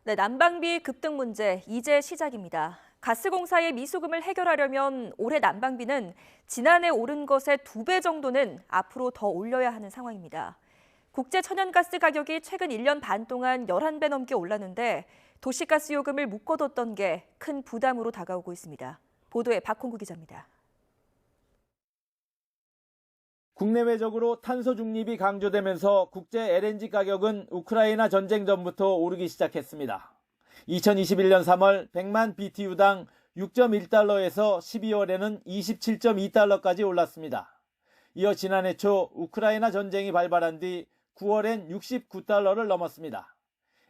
네, 난방비 급등 문제 이제 시작입니다. 가스공사의 미수금을 해결하려면 올해 난방비는 지난해 오른 것의 2배 정도는 앞으로 더 올려야 하는 상황입니다. 국제 천연가스 가격이 최근 1년 반 동안 11배 넘게 올랐는데 도시가스 요금을 묶어뒀던 게 큰 부담으로 다가오고 있습니다. 보도에 박홍구 기자입니다. 국내외적으로 탄소 중립이 강조되면서 국제 LNG 가격은 우크라이나 전쟁 전부터 오르기 시작했습니다. 2021년 3월 100만 BTU당 6.1달러에서 12월에는 27.2달러까지 올랐습니다. 이어 지난해 초 우크라이나 전쟁이 발발한 뒤 9월엔 69달러를 넘었습니다.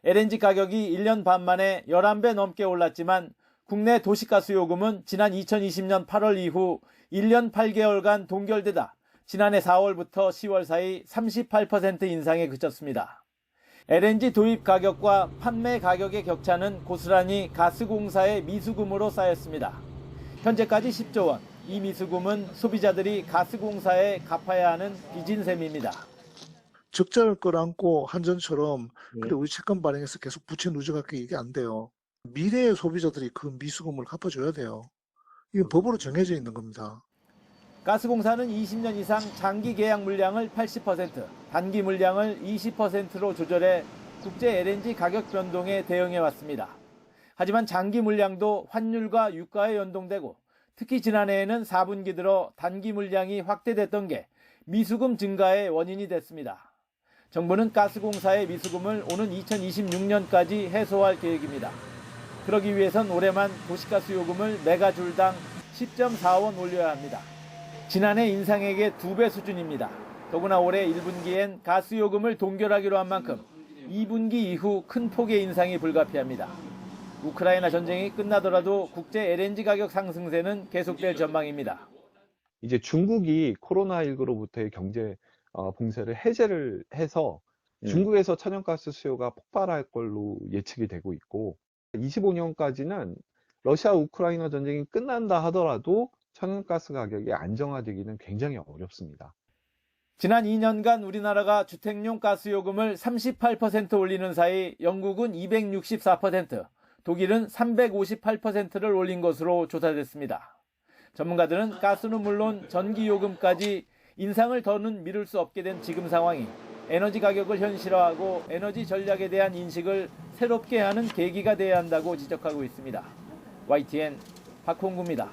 LNG 가격이 1년 반 만에 11배 넘게 올랐지만 국내 도시가스 요금은 지난 2020년 8월 이후 1년 8개월간 동결되다 지난해 4월부터 10월 사이 38% 인상에 그쳤습니다. LNG 도입 가격과 판매 가격의 격차는 고스란히 가스공사의 미수금으로 쌓였습니다. 현재까지 10조 원, 이 미수금은 소비자들이 가스공사에 갚아야 하는 빚인 셈입니다. 적자를 끌어안고 한전처럼 그래 우리 채권 발행해서 계속 부채 누적할게 이게 안 돼요. 미래의 소비자들이 그 미수금을 갚아줘야 돼요. 이게 법으로 정해져 있는 겁니다. 가스공사는 20년 이상 장기 계약 물량을 80%, 단기 물량을 20%로 조절해 국제 LNG 가격 변동에 대응해 왔습니다. 하지만 장기 물량도 환율과 유가에 연동되고 특히 지난해에는 4분기 들어 단기 물량이 확대됐던 게 미수금 증가의 원인이 됐습니다. 정부는 가스공사의 미수금을 오는 2026년까지 해소할 계획입니다. 그러기 위해선 올해만 도시가스 요금을 메가줄당 10.4원 올려야 합니다. 지난해 인상액의 2배 수준입니다. 더구나 올해 1분기엔 가스 요금을 동결하기로 한 만큼 2분기 이후 큰 폭의 인상이 불가피합니다. 우크라이나 전쟁이 끝나더라도 국제 LNG 가격 상승세는 계속될 전망입니다. 이제 중국이 코로나19로부터의 경제 봉쇄를 해제를 해서 중국에서 천연가스 수요가 폭발할 걸로 예측이 되고 있고 25년까지는 러시아 우크라이나 전쟁이 끝난다 하더라도 천연가스 가격이 안정화되기는 굉장히 어렵습니다. 지난 2년간 우리나라가 주택용 가스 요금을 38% 올리는 사이 영국은 264%, 독일은 358%를 올린 것으로 조사됐습니다. 전문가들은 가스는 물론 전기 요금까지 인상을 더는 미룰 수 없게 된 지금 상황이 에너지 가격을 현실화하고 에너지 전략에 대한 인식을 새롭게 하는 계기가 돼야 한다고 지적하고 있습니다. YTN 박홍구입니다.